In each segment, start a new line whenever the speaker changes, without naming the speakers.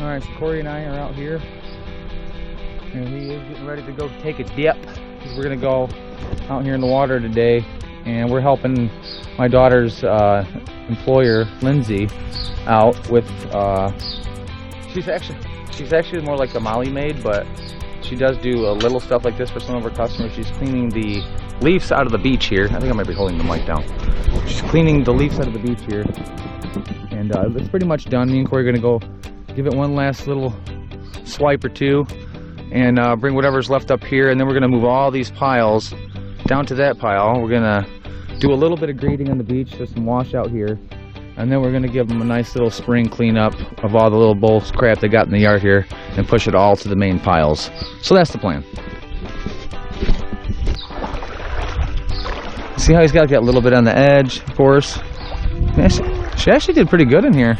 Alright, so Corey and I are out here, and he is getting ready to go take a dip. We're going to go out here in the water today, and we're helping my daughter's employer, Lyndsey, out with, she's actually more like a Molly maid, but she does do a little stuff like this for some of her customers. She's cleaning the leaves out of the beach here. I think I might be holding the mic down. She's cleaning the leaves out of the beach here, and it's pretty much done. Me and Corey are going to go give it one last little swipe or two, and bring whatever's left up here, and then we're going to move all these piles down to that pile. We're going to do a little bit of grading on the beach, just some wash out here, and then we're going to give them a nice little spring cleanup of all the little bull crap they got in the yard here and push it all to the main piles. So that's the plan. See how he's got that little bit on the edge, of course. Yeah, she actually did pretty good in here.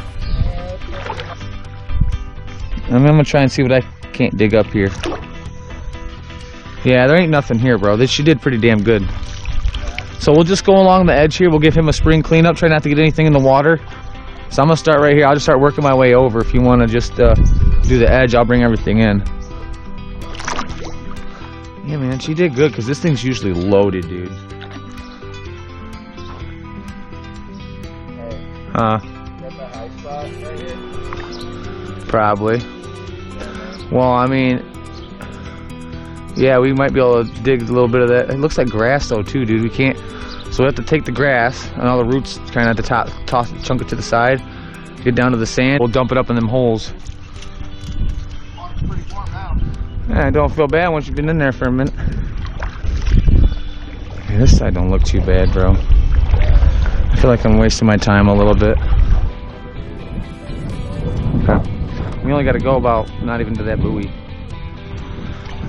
I'm going to try and see what I can't dig up here. Yeah, there ain't nothing here, bro. She did pretty damn good. So we'll just go along the edge here. We'll give him a spring cleanup. Try not to get anything in the water. So I'm going to start right here. I'll just start working my way over. If you want to just do the edge, I'll bring everything in. Yeah, man, she did good because this thing's usually loaded, dude. Got the high spot right here? Probably. Well, I mean, yeah, we might be able to dig a little bit of that. It looks like grass though too, dude. We can't, so we have to take the grass and all the roots kind of at the top, toss it, chunk it to the side, get down to the sand. We'll dump it up in them holes.
Water's pretty warm now.
Yeah, don't feel bad once you've been in there for a minute. Yeah, this side don't look too bad, bro. I feel like I'm wasting my time a little bit. Okay. We only got to go about not even to that buoy.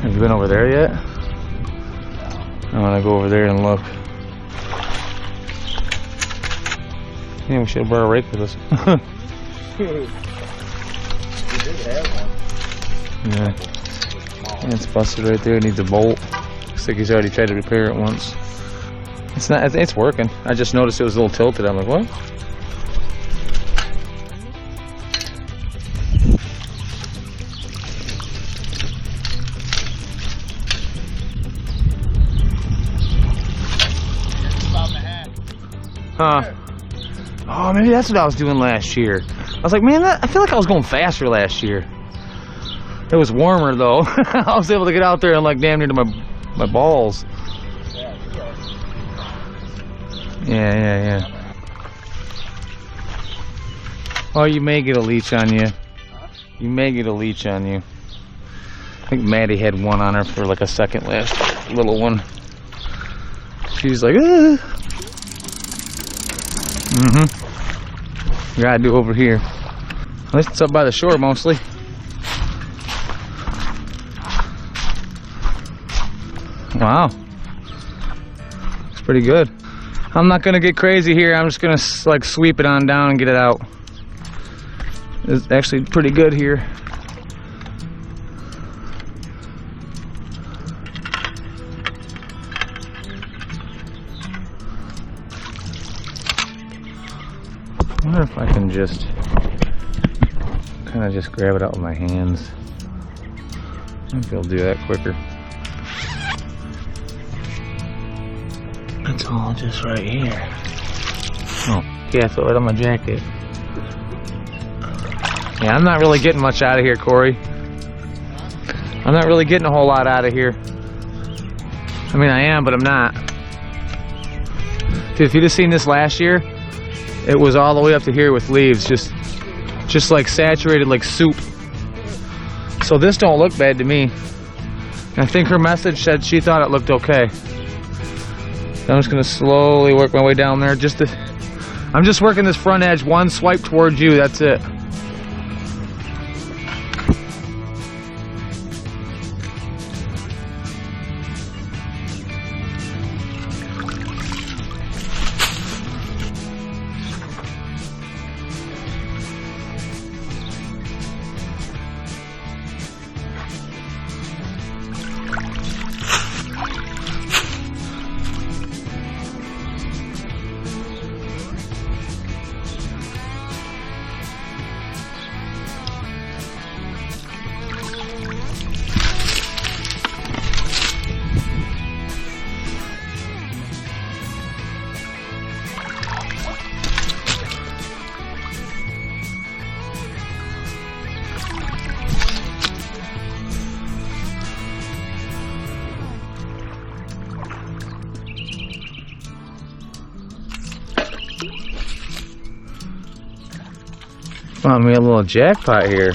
Have you been over there yet? I want to go over there and look. Yeah, we should have brought a rake with us.
We did have one.
Yeah. It's busted right there. It needs a bolt. Looks like he's already tried to repair it once. It's not. It's working. I just noticed it was a little tilted. I'm like, what? Huh. Oh, maybe that's what I was doing last year. I was like, man, I feel like I was going faster last year. It was warmer though. I was able to get out there and like damn near to my balls. Yeah. Oh, you may get a leech on you. You may get a leech on you. I think Maddie had one on her for like a second last little one. She's like, ah. Gotta do over here. At least it's up by the shore mostly. Wow. It's pretty good. I'm not gonna get crazy here. I'm just gonna like sweep it on down and get it out. It's actually pretty good here. I wonder if I can just kind of just grab it out with my hands. I think I'll do that quicker. It's all just right here. Oh, yeah, throw it on my jacket. Yeah, I'm not really getting much out of here, Corey. I'm not really getting a whole lot out of here. I mean, I am, but I'm not. Dude, if you'd have seen this last year, it was all the way up to here with leaves, just like saturated like soup. So this don't look bad to me. And I think her message said she thought it looked okay. I'm just gonna slowly work my way down there. I'm just working this front edge, one swipe towards you, that's it. Found me a little jackpot here.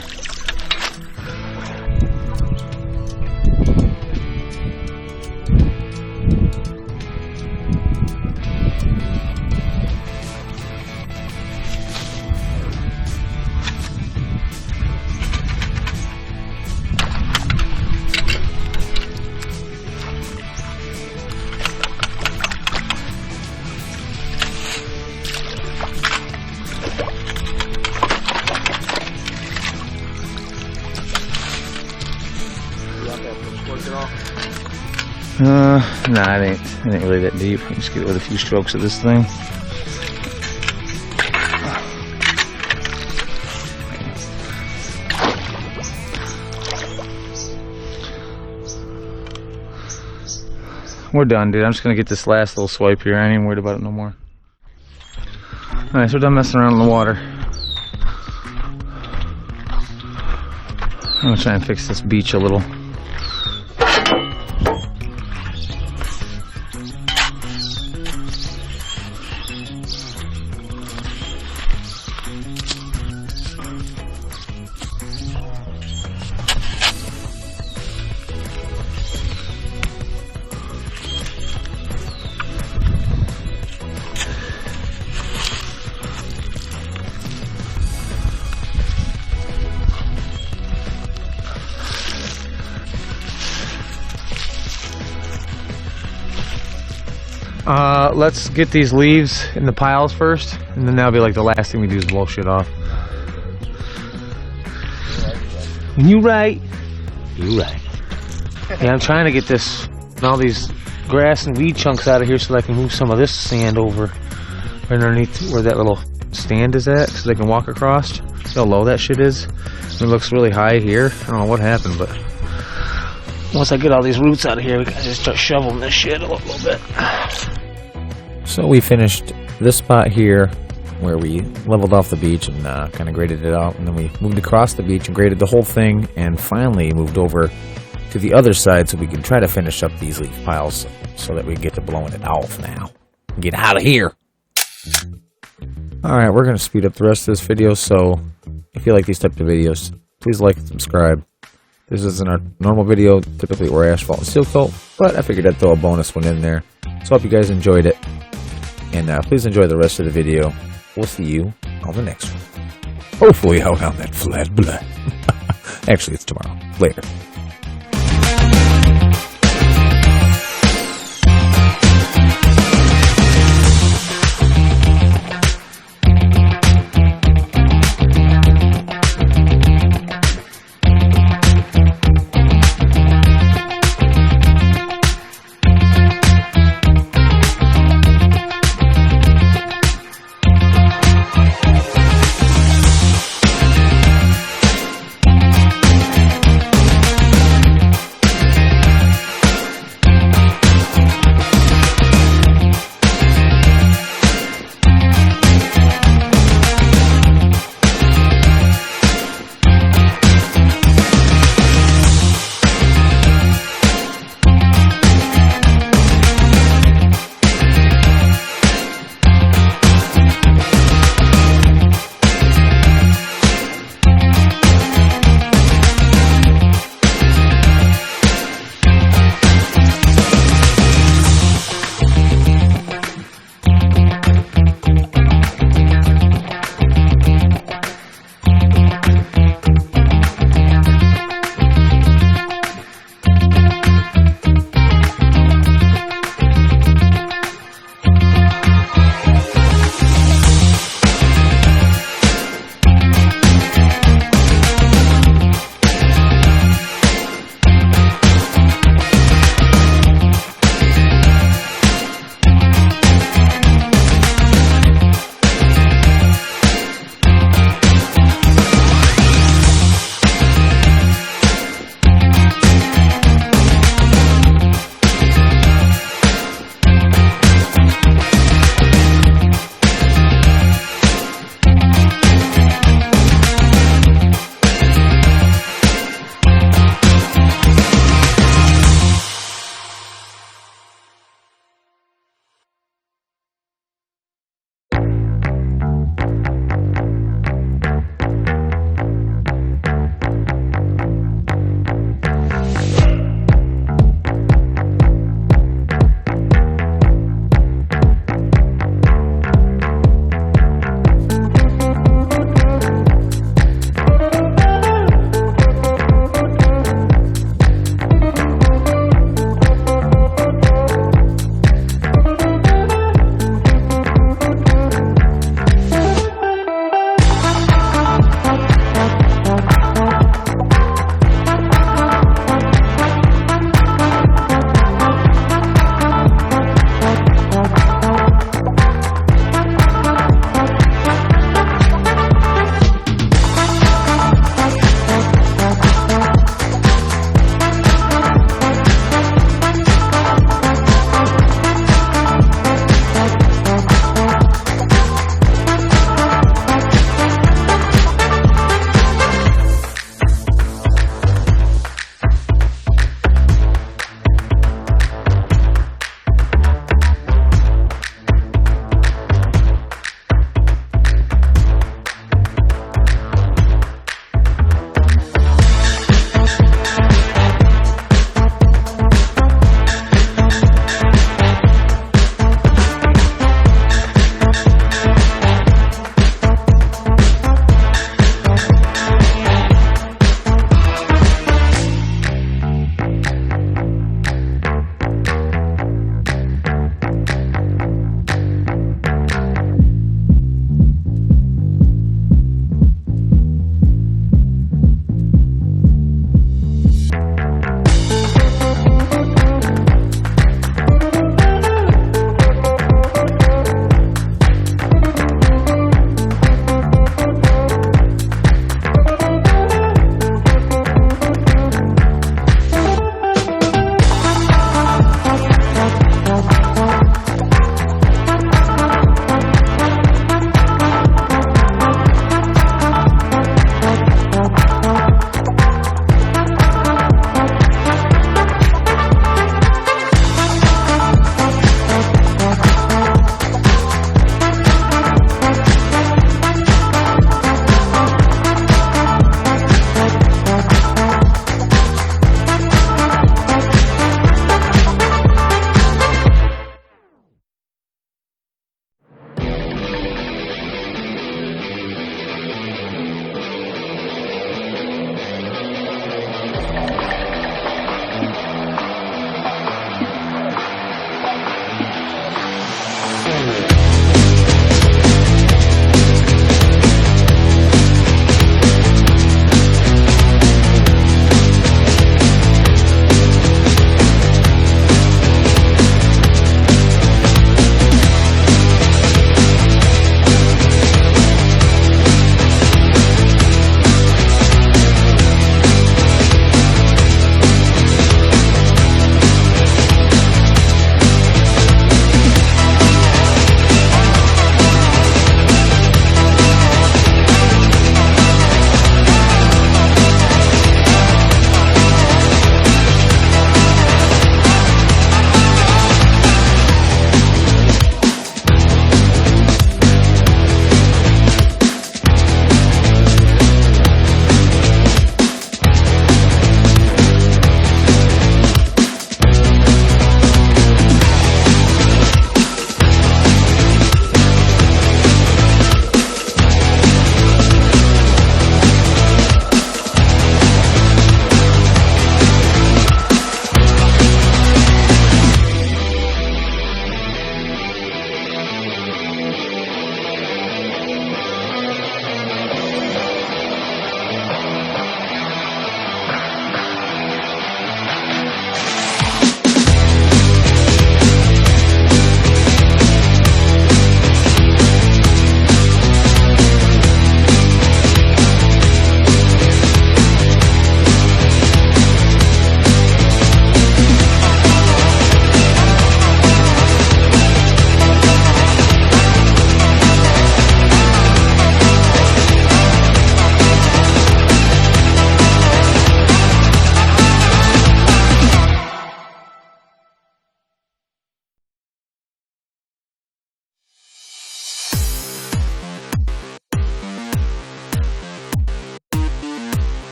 Nah, it ain't really that deep. I'll just get it with a few strokes of this thing. We're done, dude. I'm just gonna get this last little swipe here. I ain't even worried about it no more. Alright, so we're done messing around in the water. I'm gonna try and fix this beach a little. Let's get these leaves in the piles first, and then that'll be like the last thing we do is blow shit off. You right. You right. Yeah, I'm trying to get all these grass and weed chunks out of here so that I can move some of this sand over underneath where that little stand is at, so they can walk across. See how low that shit is? It looks really high here. I don't know what happened, but once I get all these roots out of here, we gotta just start shoveling this shit a little bit.
So we finished this spot here where we leveled off the beach and kind of graded it out, and then we moved across the beach and graded the whole thing, and finally moved over to the other side so we can try to finish up these leaf piles so that we get to blowing it off now. Get out of here! Alright, we're going to speed up the rest of this video, so if you like these types of videos, please like and subscribe. This isn't our normal video. Typically we're asphalt and seal coat, but I figured I'd throw a bonus one in there. So I hope you guys enjoyed it. And please enjoy the rest of the video. We'll see you on the next one. Hopefully out on that flat blood. Actually, it's tomorrow. Later.